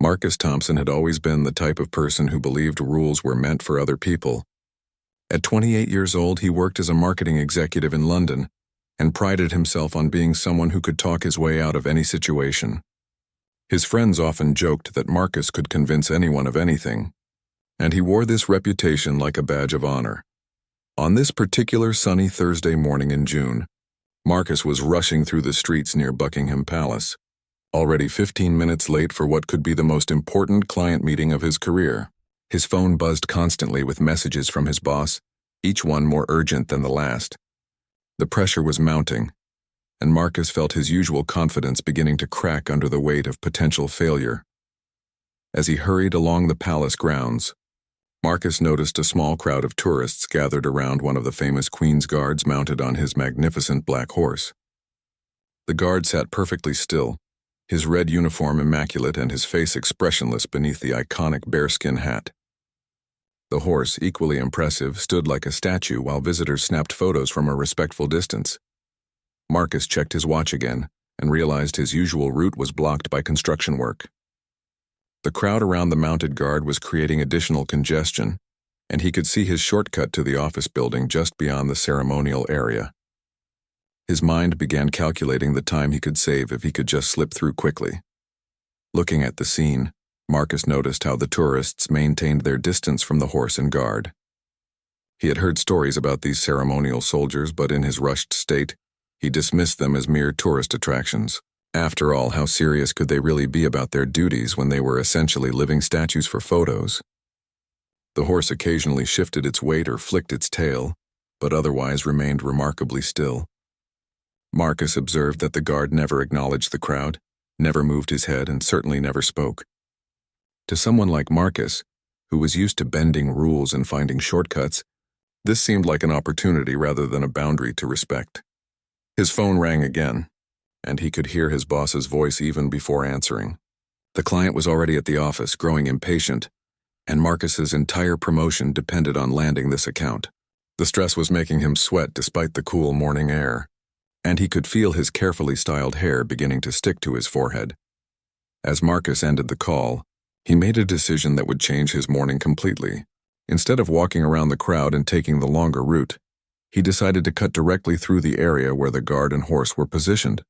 Marcus Thompson had always been the type of person who believed rules were meant for other people. At 28 years old, he worked as a marketing executive in London and prided himself on being someone who could talk his way out of any situation. His friends often joked that Marcus could convince anyone of anything, and he wore this reputation like a badge of honor. On this particular sunny Thursday morning in June, Marcus was rushing through the streets near Buckingham Palace, already 15 minutes late for what could be the most important client meeting of his career. His phone buzzed constantly with messages from his boss, each one more urgent than the last. The pressure was mounting, and Marcus felt his usual confidence beginning to crack under the weight of potential failure. As he hurried along the palace grounds, Marcus noticed a small crowd of tourists gathered around one of the famous Queen's guards mounted on his magnificent black horse. The guard sat perfectly still, his red uniform immaculate and his face expressionless beneath the iconic bearskin hat. The horse, equally impressive, stood like a statue while visitors snapped photos from a respectful distance. Marcus checked his watch again and realized his usual route was blocked by construction work. The crowd around the mounted guard was creating additional congestion, and he could see his shortcut to the office building just beyond the ceremonial area. His mind began calculating the time he could save if he could just slip through quickly. Looking at the scene, Marcus noticed how the tourists maintained their distance from the horse and guard. He had heard stories about these ceremonial soldiers, but in his rushed state, he dismissed them as mere tourist attractions. After all, how serious could they really be about their duties when they were essentially living statues for photos? The horse occasionally shifted its weight or flicked its tail, but otherwise remained remarkably still. Marcus observed that the guard never acknowledged the crowd, never moved his head, and certainly never spoke. To someone like Marcus, who was used to bending rules and finding shortcuts, this seemed like an opportunity rather than a boundary to respect. His phone rang again, and he could hear his boss's voice even before answering. The client was already at the office, growing impatient, and Marcus's entire promotion depended on landing this account. The stress was making him sweat despite the cool morning air, and he could feel his carefully styled hair beginning to stick to his forehead. As Marcus ended the call, he made a decision that would change his morning completely. Instead of walking around the crowd and taking the longer route, he decided to cut directly through the area where the guard and horse were positioned.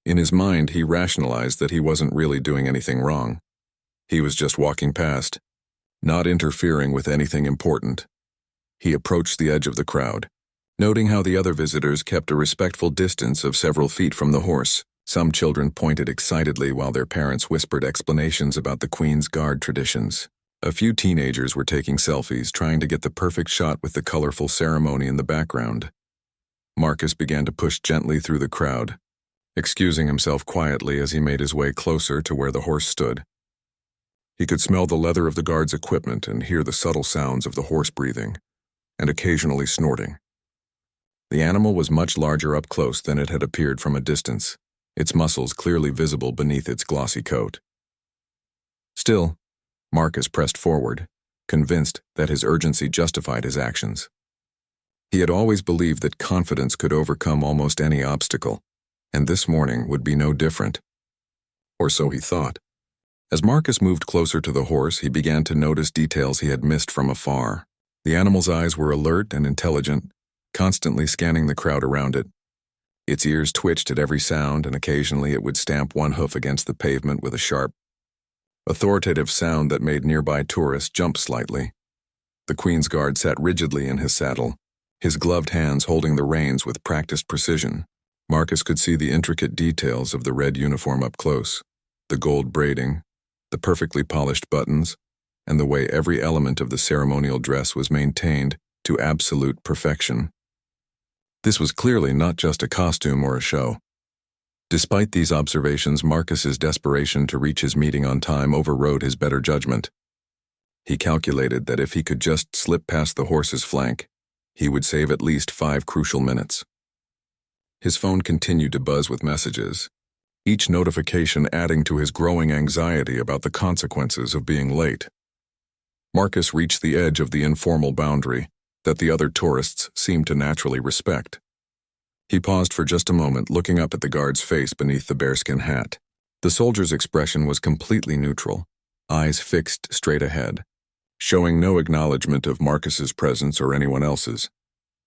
In his mind, he rationalized that he wasn't really doing anything wrong. He was just walking past, not interfering with anything important. He approached the edge of the crowd, noting how the other visitors kept a respectful distance of several feet from the horse. Some children pointed excitedly while their parents whispered explanations about the Queen's Guard traditions. A few teenagers were taking selfies, trying to get the perfect shot with the colorful ceremony in the background. Marcus began to push gently through the crowd, excusing himself quietly as he made his way closer to where the horse stood. He could smell the leather of the guard's equipment and hear the subtle sounds of the horse breathing, and occasionally snorting. The animal was much larger up close than it had appeared from a distance, its muscles clearly visible beneath its glossy coat. Still, Marcus pressed forward, convinced that his urgency justified his actions. He had always believed that confidence could overcome almost any obstacle, and this morning would be no different. Or so he thought. As Marcus moved closer to the horse, he began to notice details he had missed from afar. The animal's eyes were alert and intelligent, constantly scanning the crowd around it. Its ears twitched at every sound, and occasionally it would stamp one hoof against the pavement with a sharp, authoritative sound that made nearby tourists jump slightly. The Queen's Guard sat rigidly in his saddle, his gloved hands holding the reins with practiced precision. Marcus could see the intricate details of the red uniform up close, the gold braiding, the perfectly polished buttons, and the way every element of the ceremonial dress was maintained to absolute perfection. This was clearly not just a costume or a show. Despite these observations, Marcus's desperation to reach his meeting on time overrode his better judgment. He calculated that if he could just slip past the horse's flank, he would save at least 5 crucial minutes. His phone continued to buzz with messages, each notification adding to his growing anxiety about the consequences of being late. Marcus reached the edge of the informal boundary that the other tourists seemed to naturally respect. He paused for just a moment, looking up at the guard's face beneath the bearskin hat. The soldier's expression was completely neutral, eyes fixed straight ahead, showing no acknowledgement of Marcus's presence or anyone else's.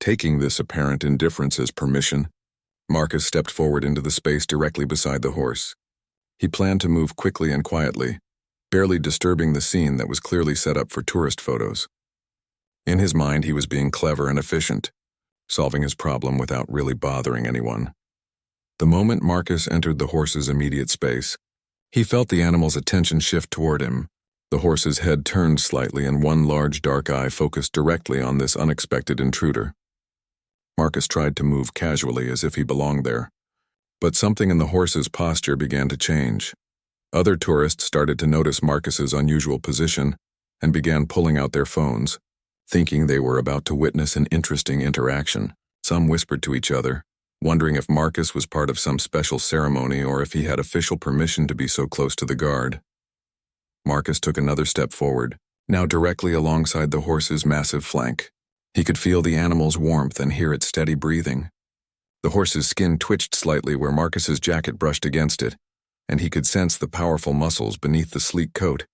Taking this apparent indifference as permission, Marcus stepped forward into the space directly beside the horse. He planned to move quickly and quietly, barely disturbing the scene that was clearly set up for tourist photos. In his mind, he was being clever and efficient, solving his problem without really bothering anyone. The moment Marcus entered the horse's immediate space, he felt the animal's attention shift toward him. The horse's head turned slightly and one large dark eye focused directly on this unexpected intruder. Marcus tried to move casually as if he belonged there, but something in the horse's posture began to change. Other tourists started to notice Marcus's unusual position and began pulling out their phones, thinking they were about to witness an interesting interaction. Some whispered to each other, wondering if Marcus was part of some special ceremony or if he had official permission to be so close to the guard. Marcus took another step forward, now directly alongside the horse's massive flank. He could feel the animal's warmth and hear its steady breathing. The horse's skin twitched slightly where Marcus's jacket brushed against it, and he could sense the powerful muscles beneath the sleek coat.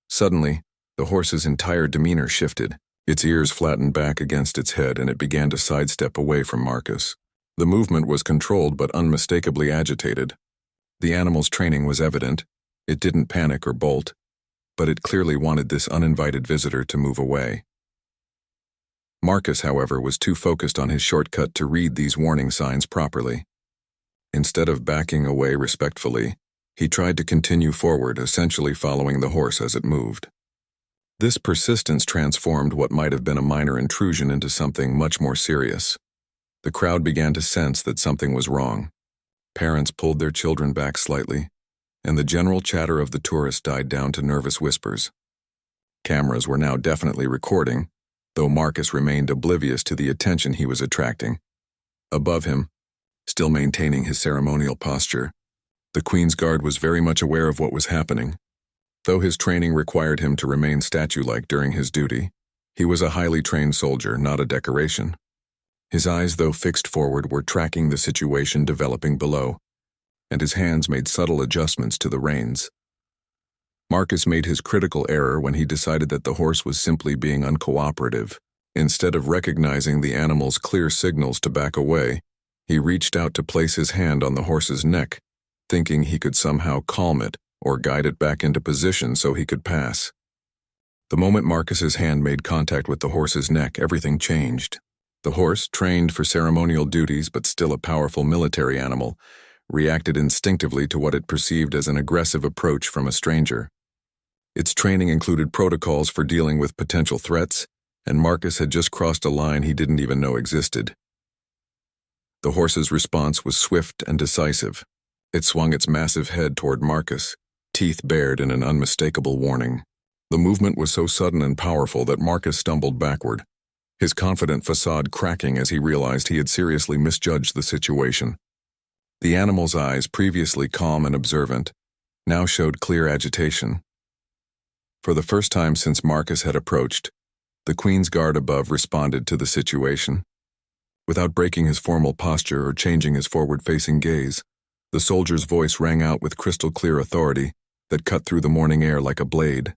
Suddenly, the horse's entire demeanor shifted. Its ears flattened back against its head and it began to sidestep away from Marcus. The movement was controlled but unmistakably agitated. The animal's training was evident. It didn't panic or bolt, but it clearly wanted this uninvited visitor to move away. Marcus, however, was too focused on his shortcut to read these warning signs properly. Instead of backing away respectfully, he tried to continue forward, essentially following the horse as it moved. This persistence transformed what might have been a minor intrusion into something much more serious. The crowd began to sense that something was wrong. Parents pulled their children back slightly, and the general chatter of the tourists died down to nervous whispers. Cameras were now definitely recording, though Marcus remained oblivious to the attention he was attracting. Above him, still maintaining his ceremonial posture, the Queen's Guard was very much aware of what was happening. Though his training required him to remain statue-like during his duty, he was a highly trained soldier, not a decoration. His eyes, though fixed forward, were tracking the situation developing below, and his hands made subtle adjustments to the reins. Marcus made his critical error when he decided that the horse was simply being uncooperative. Instead of recognizing the animal's clear signals to back away, he reached out to place his hand on the horse's neck, thinking he could somehow calm it or guide it back into position so he could pass. The moment Marcus's hand made contact with the horse's neck, everything changed. The horse, trained for ceremonial duties but still a powerful military animal, reacted instinctively to what it perceived as an aggressive approach from a stranger. Its training included protocols for dealing with potential threats, and Marcus had just crossed a line he didn't even know existed. The horse's response was swift and decisive. It swung its massive head toward Marcus, teeth bared in an unmistakable warning. The movement was so sudden and powerful that Marcus stumbled backward, his confident facade cracking as he realized he had seriously misjudged the situation. The animal's eyes, previously calm and observant, now showed clear agitation. For the first time since Marcus had approached, the Queen's Guard above responded to the situation. Without breaking his formal posture or changing his forward-facing gaze, the soldier's voice rang out with crystal-clear authority that cut through the morning air like a blade.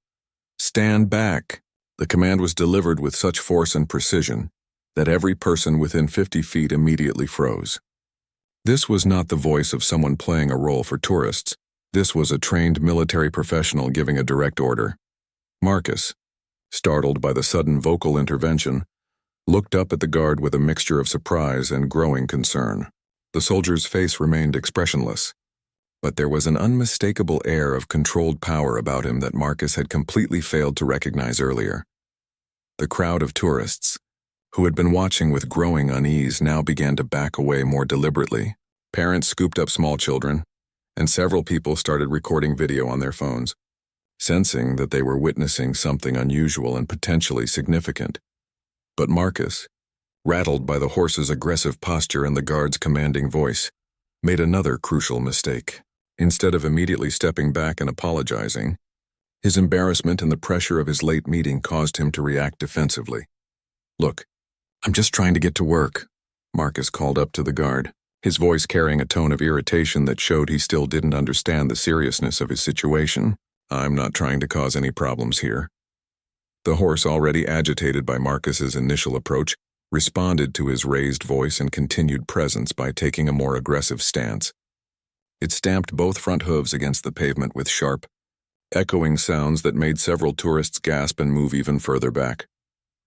"Stand back!" The command was delivered with such force and precision that every person within 50 feet immediately froze. This was not the voice of someone playing a role for tourists. This was a trained military professional giving a direct order. Marcus, startled by the sudden vocal intervention, looked up at the guard with a mixture of surprise and growing concern. The soldier's face remained expressionless, but there was an unmistakable air of controlled power about him that Marcus had completely failed to recognize earlier. The crowd of tourists, who had been watching with growing unease, now began to back away more deliberately. Parents scooped up small children, and several people started recording video on their phones, sensing that they were witnessing something unusual and potentially significant. But Marcus, rattled by the horse's aggressive posture and the guard's commanding voice, made another crucial mistake. Instead of immediately stepping back and apologizing, his embarrassment and the pressure of his late meeting caused him to react defensively. "Look, I'm just trying to get to work," Marcus called up to the guard. his voice carrying a tone of irritation that showed he still didn't understand the seriousness of his situation. "I'm not trying to cause any problems here." The horse, already agitated by Marcus's initial approach, responded to his raised voice and continued presence by taking a more aggressive stance. It stamped both front hooves against the pavement with sharp, echoing sounds that made several tourists gasp and move even further back.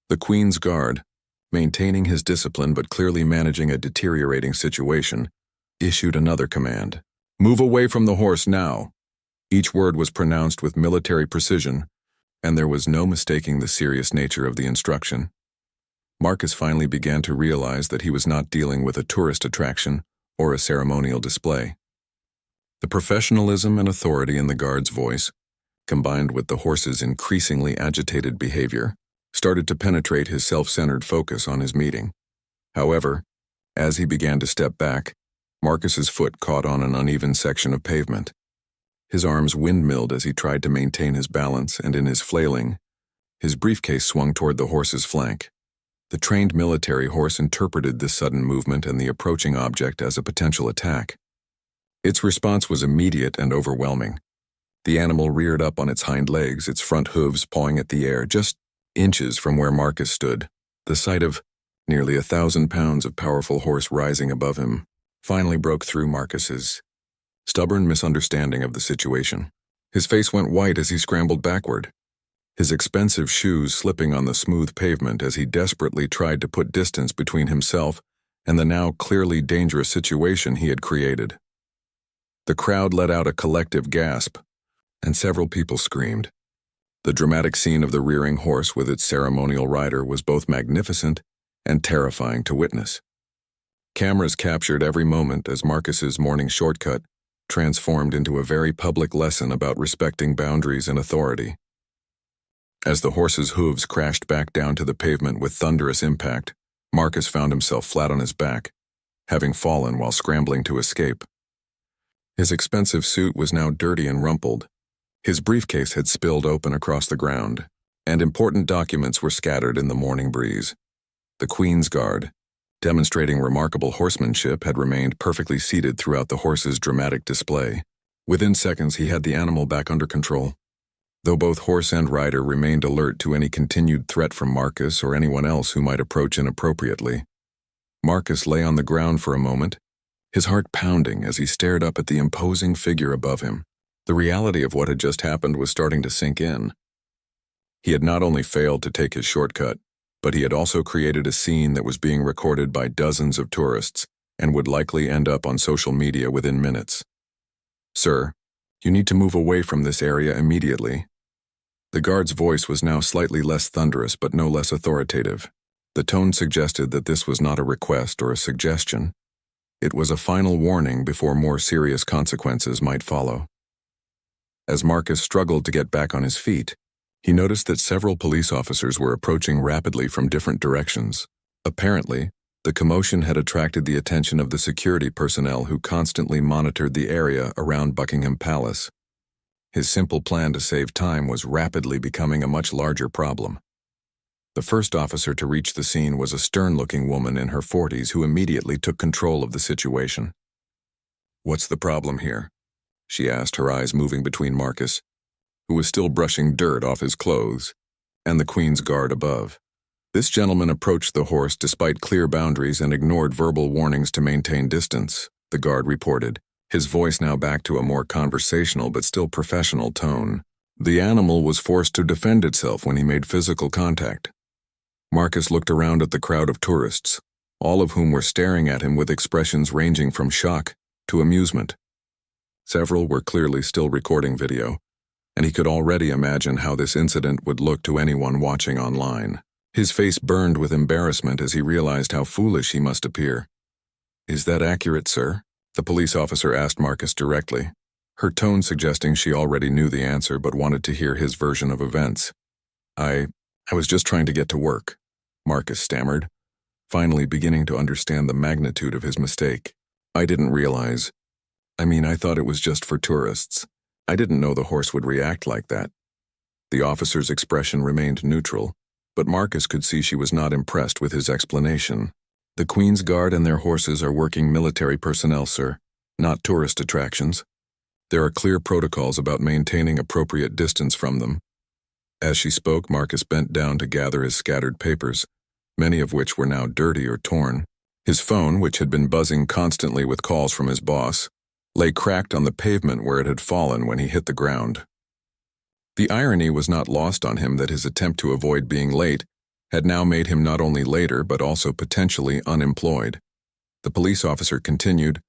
The Queen's Guard, maintaining his discipline but clearly managing a deteriorating situation, issued another command. "Move away from the horse now." Each word was pronounced with military precision, and there was no mistaking the serious nature of the instruction. Marcus finally began to realize that he was not dealing with a tourist attraction or a ceremonial display. The professionalism and authority in the guard's voice, combined with the horse's increasingly agitated behavior, started to penetrate his self-centered focus on his meeting. However, as he began to step back, Marcus's foot caught on an uneven section of pavement. His arms windmilled as he tried to maintain his balance, and in his flailing, his briefcase swung toward the horse's flank. The trained military horse interpreted this sudden movement and the approaching object as a potential attack. Its response was immediate and overwhelming. The animal reared up on its hind legs, its front hooves pawing at the air just inches from where Marcus stood. The sight of nearly 1,000 pounds of powerful horse rising above him finally broke through Marcus's stubborn misunderstanding of the situation. His face went white as he scrambled backward, his expensive shoes slipping on the smooth pavement as he desperately tried to put distance between himself and the now clearly dangerous situation he had created. The crowd let out a collective gasp, and several people screamed. The dramatic scene of the rearing horse with its ceremonial rider was both magnificent and terrifying to witness. Cameras captured every moment as Marcus's morning shortcut transformed into a very public lesson about respecting boundaries and authority. As the horse's hooves crashed back down to the pavement with thunderous impact, Marcus found himself flat on his back, having fallen while scrambling to escape. His expensive suit was now dirty and rumpled. His briefcase had spilled open across the ground, and important documents were scattered in the morning breeze. The Queen's Guard, demonstrating remarkable horsemanship, had remained perfectly seated throughout the horse's dramatic display. Within seconds, he had the animal back under control. Though both horse and rider remained alert to any continued threat from Marcus or anyone else who might approach inappropriately. Marcus lay on the ground for a moment, his heart pounding as he stared up at the imposing figure above him. The reality of what had just happened was starting to sink in. He had not only failed to take his shortcut, but he had also created a scene that was being recorded by dozens of tourists and would likely end up on social media within minutes. "Sir, you need to move away from this area immediately." The guard's voice was now slightly less thunderous but no less authoritative. The tone suggested that this was not a request or a suggestion. It was a final warning before more serious consequences might follow. As Marcus struggled to get back on his feet, he noticed that several police officers were approaching rapidly from different directions. Apparently, the commotion had attracted the attention of the security personnel who constantly monitored the area around Buckingham Palace. His simple plan to save time was rapidly becoming a much larger problem. The first officer to reach the scene was a stern-looking woman in her 40s who immediately took control of the situation. "What's the problem here?" she asked, her eyes moving between Marcus, who was still brushing dirt off his clothes, and the Queen's Guard above. This gentleman approached the horse despite clear boundaries and ignored verbal warnings to maintain distance, the guard reported, his voice now back to a more conversational but still professional tone. "The animal was forced to defend itself when he made physical contact." Marcus looked around at the crowd of tourists, all of whom were staring at him with expressions ranging from shock to amusement. Several were clearly still recording video, and he could already imagine how this incident would look to anyone watching online. His face burned with embarrassment as he realized how foolish he must appear. "Is that accurate, sir?" the police officer asked Marcus directly, her tone suggesting she already knew the answer but wanted to hear his version of events. I was just trying to get to work," Marcus stammered, finally beginning to understand the magnitude of his mistake. "I didn't realize. I thought it was just for tourists. I didn't know the horse would react like that." The officer's expression remained neutral, but Marcus could see she was not impressed with his explanation. The Queen's Guard and their horses are working military personnel, sir, not tourist attractions. There are clear protocols about maintaining appropriate distance from them. As she spoke, Marcus bent down to gather his scattered papers, many of which were now dirty or torn. His phone, which had been buzzing constantly with calls from his boss, lay cracked on the pavement where it had fallen when he hit the ground. The irony was not lost on him that his attempt to avoid being late had now made him not only later but also potentially unemployed. The police officer continued,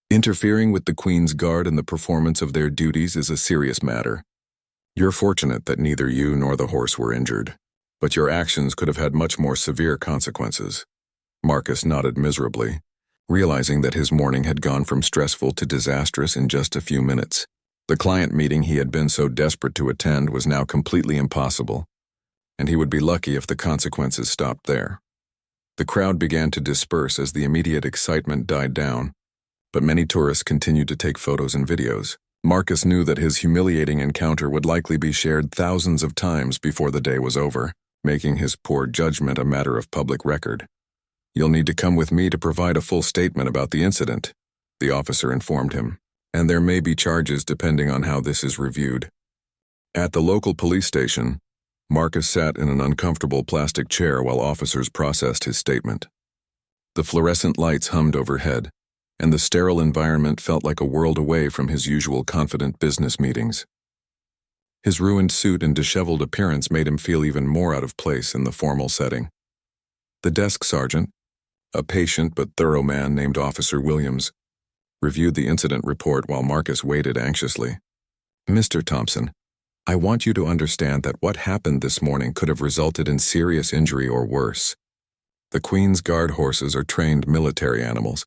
"Interfering with the Queen's Guard and the performance of their duties is a serious matter. You're fortunate that neither you nor the horse were injured, but your actions could have had much more severe consequences." Marcus nodded miserably, realizing that his morning had gone from stressful to disastrous in just a few minutes. The client meeting he had been so desperate to attend was now completely impossible, and he would be lucky if the consequences stopped there. The crowd began to disperse as the immediate excitement died down, but many tourists continued to take photos and videos. Marcus knew that his humiliating encounter would likely be shared thousands of times before the day was over, making his poor judgment a matter of public record. "You'll need to come with me to provide a full statement about the incident," the officer informed him, "and there may be charges depending on how this is reviewed." At the local police station, Marcus sat in an uncomfortable plastic chair while officers processed his statement. The fluorescent lights hummed overhead, and the sterile environment felt like a world away from his usual confident business meetings. His ruined suit and disheveled appearance made him feel even more out of place in the formal setting. The desk sergeant, a patient but thorough man named Officer Williams, reviewed the incident report while Marcus waited anxiously. "Mr. Thompson, I want you to understand that what happened this morning could have resulted in serious injury or worse. The Queen's Guard horses are trained military animals,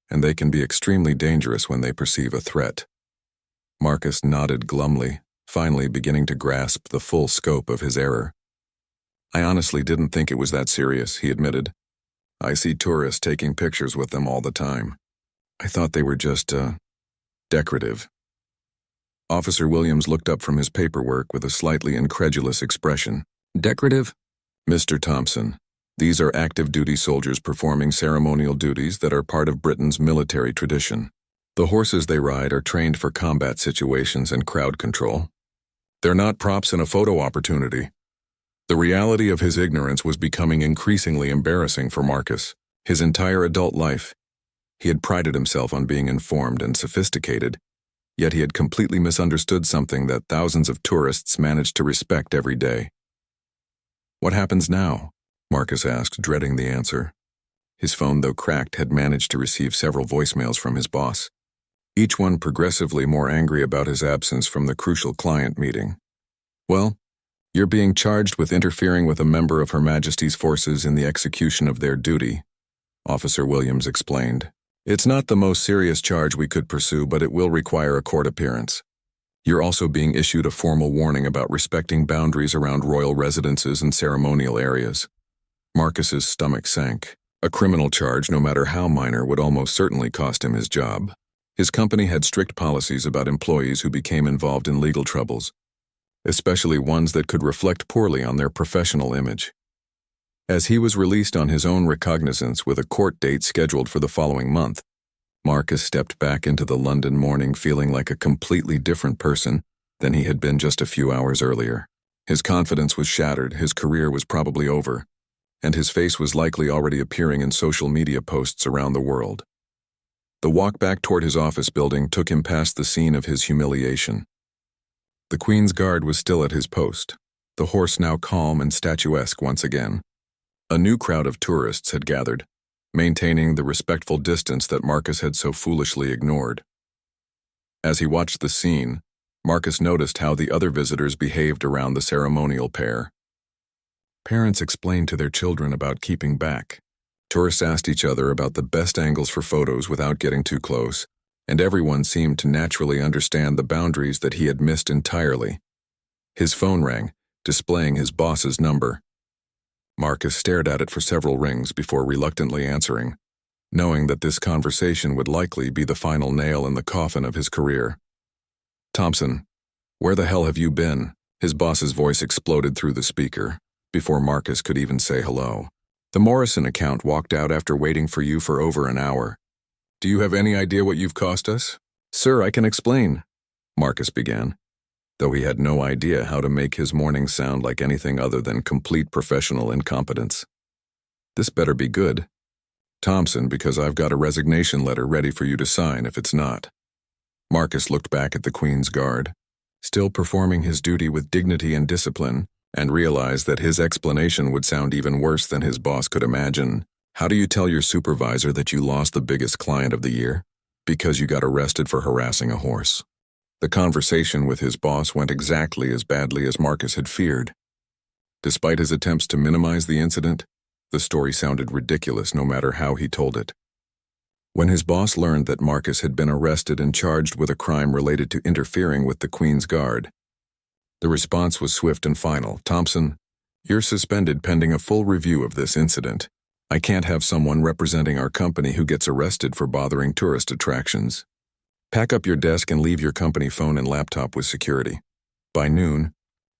and they can be extremely dangerous when they perceive a threat." Marcus nodded glumly, finally beginning to grasp the full scope of his error. "I honestly didn't think it was that serious," he admitted. "I see tourists taking pictures with them all the time. I thought they were just, decorative." Officer Williams looked up from his paperwork with a slightly incredulous expression. "Decorative? Mr. Thompson, these are active-duty soldiers performing ceremonial duties that are part of Britain's military tradition. The horses they ride are trained for combat situations and crowd control. They're not props in a photo opportunity." The reality of his ignorance was becoming increasingly embarrassing for Marcus. His entire adult life, he had prided himself on being informed and sophisticated, yet he had completely misunderstood something that thousands of tourists managed to respect every day. "What happens now?" Marcus asked, dreading the answer. His phone, though cracked, had managed to receive several voicemails from his boss, each one progressively more angry about his absence from the crucial client meeting. "Well, you're being charged with interfering with a member of Her Majesty's forces in the execution of their duty," Officer Williams explained. "It's not the most serious charge we could pursue, but it will require a court appearance. You're also being issued a formal warning about respecting boundaries around royal residences and ceremonial areas." Marcus's stomach sank. A criminal charge, no matter how minor, would almost certainly cost him his job. His company had strict policies about employees who became involved in legal troubles, especially ones that could reflect poorly on their professional image. As he was released on his own recognizance with a court date scheduled for the following month, Marcus stepped back into the London morning feeling like a completely different person than he had been just a few hours earlier. His confidence was shattered, his career was probably over, and his face was likely already appearing in social media posts around the world. The walk back toward his office building took him past the scene of his humiliation. The Queen's Guard was still at his post, the horse now calm and statuesque once again. A new crowd of tourists had gathered, maintaining the respectful distance that Marcus had so foolishly ignored. As he watched the scene, Marcus noticed how the other visitors behaved around the ceremonial pair. Parents explained to their children about keeping back. Tourists asked each other about the best angles for photos without getting too close, and everyone seemed to naturally understand the boundaries that he had missed entirely. His phone rang, displaying his boss's number. Marcus stared at it for several rings before reluctantly answering, knowing that this conversation would likely be the final nail in the coffin of his career. "Thompson, where the hell have you been?" His boss's voice exploded through the speaker, before Marcus could even say hello. The Morrison account walked out after waiting for you for over an hour. Do you have any idea what you've cost us? Sir, I can explain, Marcus began, though he had no idea how to make his morning sound like anything other than complete professional incompetence. This better be good. Thompson, because I've got a resignation letter ready for you to sign if it's not. Marcus looked back at the Queen's Guard, still performing his duty with dignity and discipline, and realized that his explanation would sound even worse than his boss could imagine. How do you tell your supervisor that you lost the biggest client of the year? Because you got arrested for harassing a horse. The conversation with his boss went exactly as badly as Marcus had feared. Despite his attempts to minimize the incident, the story sounded ridiculous no matter how he told it. When his boss learned that Marcus had been arrested and charged with a crime related to interfering with the Queen's Guard, the response was swift and final. Thompson, you're suspended pending a full review of this incident. I can't have someone representing our company who gets arrested for bothering tourist attractions. Pack up your desk and leave your company phone and laptop with security. By noon,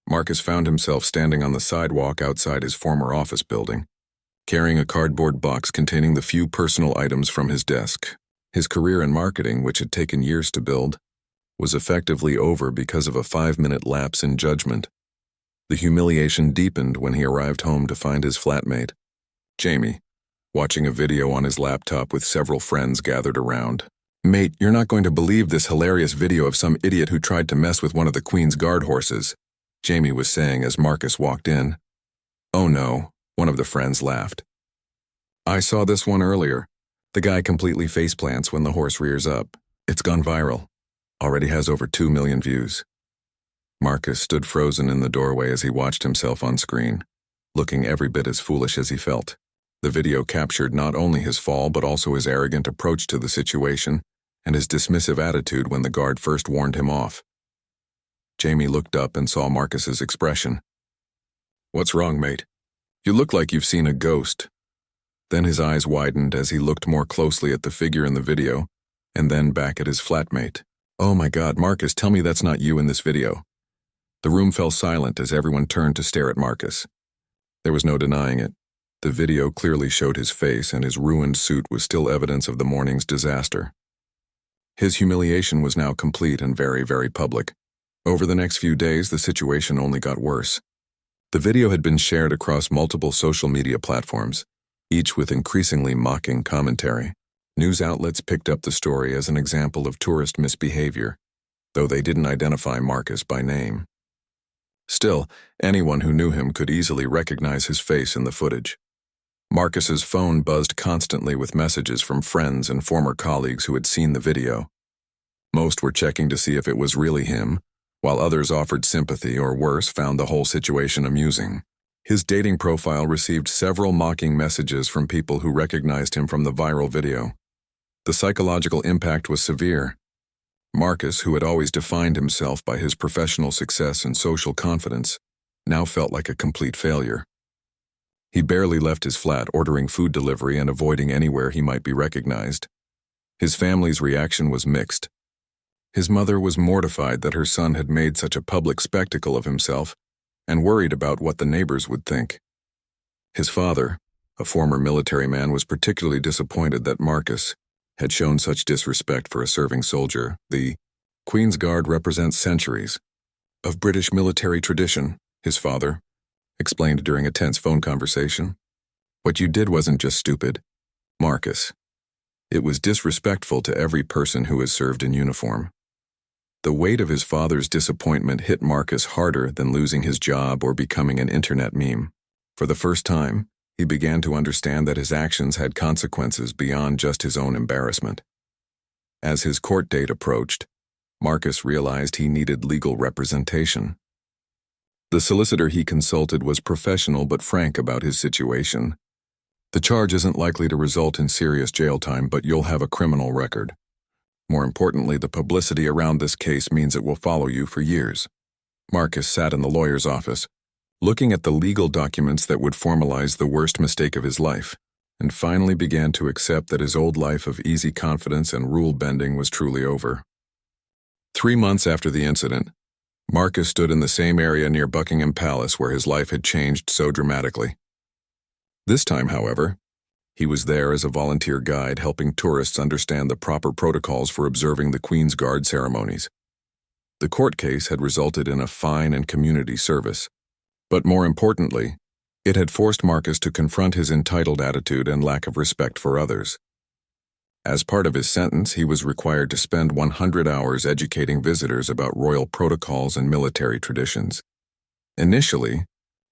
Marcus found himself standing on the sidewalk outside his former office building, carrying a cardboard box containing the few personal items from his desk. His career in marketing, which had taken years to build, was effectively over because of a 5-minute lapse in judgment. The humiliation deepened when he arrived home to find his flatmate, Jamie, watching a video on his laptop with several friends gathered around. Mate, you're not going to believe this hilarious video of some idiot who tried to mess with one of the Queen's Guard horses, Jamie was saying as Marcus walked in. Oh no, one of the friends laughed. I saw this one earlier. The guy completely faceplants when the horse rears up. It's gone viral. Already has over 2 million views. Marcus stood frozen in the doorway as he watched himself on screen, looking every bit as foolish as he felt. The video captured not only his fall but also his arrogant approach to the situation and his dismissive attitude when the guard first warned him off. Jamie looked up and saw Marcus's expression. What's wrong, mate? You look like you've seen a ghost. Then his eyes widened as he looked more closely at the figure in the video and then back at his flatmate. Oh my God, Marcus, tell me that's not you in this video. The room fell silent as everyone turned to stare at Marcus. There was no denying it. The video clearly showed his face, and his ruined suit was still evidence of the morning's disaster. His humiliation was now complete and very, very public. Over the next few days, the situation only got worse. The video had been shared across multiple social media platforms, each with increasingly mocking commentary. News outlets picked up the story as an example of tourist misbehavior, though they didn't identify Marcus by name. Still, anyone who knew him could easily recognize his face in the footage. Marcus's phone buzzed constantly with messages from friends and former colleagues who had seen the video. Most were checking to see if it was really him, while others offered sympathy or worse, found the whole situation amusing. His dating profile received several mocking messages from people who recognized him from the viral video. The psychological impact was severe. Marcus, who had always defined himself by his professional success and social confidence, now felt like a complete failure. He barely left his flat, ordering food delivery and avoiding anywhere he might be recognized. His family's reaction was mixed. His mother was mortified that her son had made such a public spectacle of himself and worried about what the neighbors would think. His father, a former military man, was particularly disappointed that Marcus had shown such disrespect for a serving soldier. The Queen's Guard represents centuries of British military tradition, his father explained during a tense phone conversation. What you did wasn't just stupid, Marcus. It was disrespectful to every person who has served in uniform. The weight of his father's disappointment hit Marcus harder than losing his job or becoming an internet meme. For the first time, he began to understand that his actions had consequences beyond just his own embarrassment. As his court date approached, Marcus realized he needed legal representation. The solicitor he consulted was professional but frank about his situation. The charge isn't likely to result in serious jail time, but you'll have a criminal record. More importantly, the publicity around this case means it will follow you for years. Marcus sat in the lawyer's office, looking at the legal documents that would formalize the worst mistake of his life, and finally began to accept that his old life of easy confidence and rule-bending was truly over. 3 months after the incident, Marcus stood in the same area near Buckingham Palace where his life had changed so dramatically. This time, however, he was there as a volunteer guide helping tourists understand the proper protocols for observing the Queen's Guard ceremonies. The court case had resulted in a fine and community service, but more importantly, it had forced Marcus to confront his entitled attitude and lack of respect for others. As part of his sentence, he was required to spend 100 hours educating visitors about royal protocols and military traditions. Initially,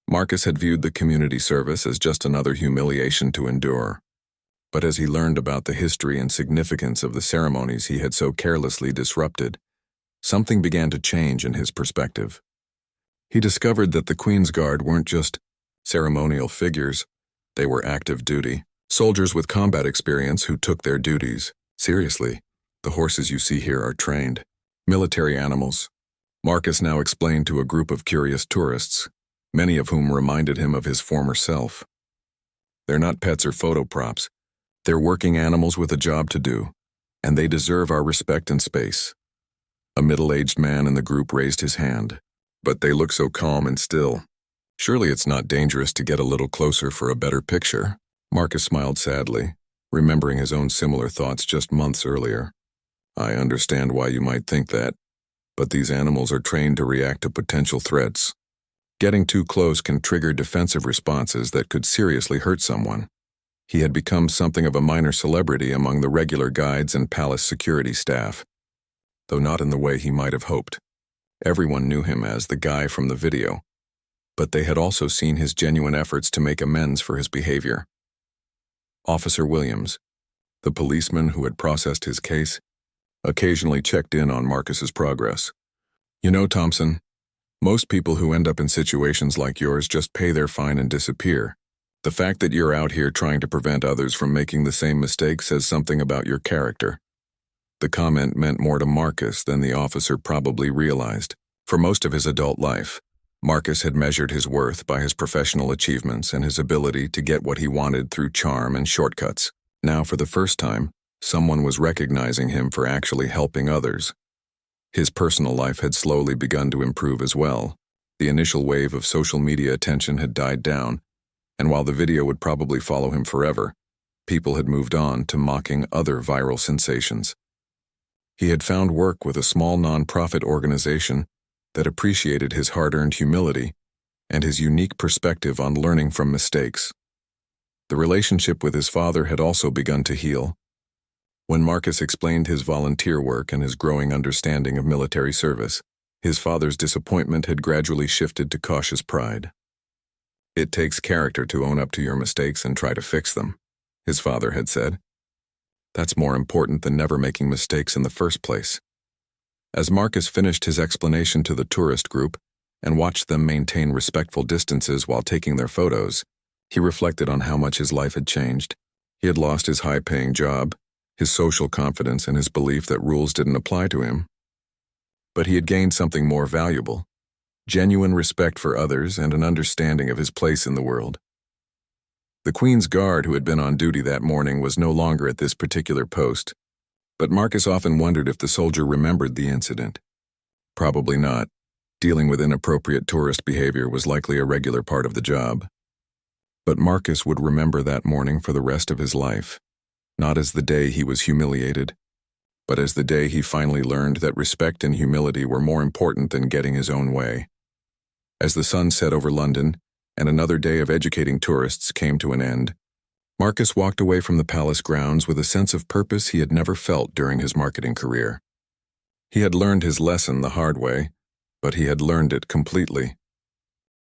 Marcus had viewed the community service as just another humiliation to endure. But as he learned about the history and significance of the ceremonies he had so carelessly disrupted, something began to change in his perspective. He discovered that the Queen's Guard weren't just ceremonial figures, they were active duty, soldiers with combat experience who took their duties seriously. The horses you see here are trained, military animals. Marcus now explained to a group of curious tourists, many of whom reminded him of his former self. They're not pets or photo props. They're working animals with a job to do, and they deserve our respect and space. A middle-aged man in the group raised his hand, but they look so calm and still. Surely it's not dangerous to get a little closer for a better picture. Marcus smiled sadly, remembering his own similar thoughts just months earlier. I understand why you might think that, but these animals are trained to react to potential threats. Getting too close can trigger defensive responses that could seriously hurt someone. He had become something of a minor celebrity among the regular guides and palace security staff, though not in the way he might have hoped. Everyone knew him as the guy from the video, but they had also seen his genuine efforts to make amends for his behavior. Officer Williams, the policeman who had processed his case, occasionally checked in on Marcus's progress. You know, Thompson, most people who end up in situations like yours just pay their fine and disappear. The fact that you're out here trying to prevent others from making the same mistake says something about your character. The comment meant more to Marcus than the officer probably realized. For most of his adult life, Marcus had measured his worth by his professional achievements and his ability to get what he wanted through charm and shortcuts. Now, for the first time, someone was recognizing him for actually helping others. His personal life had slowly begun to improve as well. The initial wave of social media attention had died down, and while the video would probably follow him forever, people had moved on to mocking other viral sensations. He had found work with a small nonprofit organization that appreciated his hard-earned humility and his unique perspective on learning from mistakes. The relationship with his father had also begun to heal. When Marcus explained his volunteer work and his growing understanding of military service, his father's disappointment had gradually shifted to cautious pride. It takes character to own up to your mistakes and try to fix them, his father had said. That's more important than never making mistakes in the first place. As Marcus finished his explanation to the tourist group and watched them maintain respectful distances while taking their photos, he reflected on how much his life had changed. He had lost his high-paying job, his social confidence, and his belief that rules didn't apply to him. But he had gained something more valuable: genuine respect for others and an understanding of his place in the world. The Queen's Guard who had been on duty that morning was no longer at this particular post, but Marcus often wondered if the soldier remembered the incident. Probably not. Dealing with inappropriate tourist behavior was likely a regular part of the job. But Marcus would remember that morning for the rest of his life, not as the day he was humiliated, but as the day he finally learned that respect and humility were more important than getting his own way. As the sun set over London, and another day of educating tourists came to an end, Marcus walked away from the palace grounds with a sense of purpose he had never felt during his marketing career. He had learned his lesson the hard way, but he had learned it completely.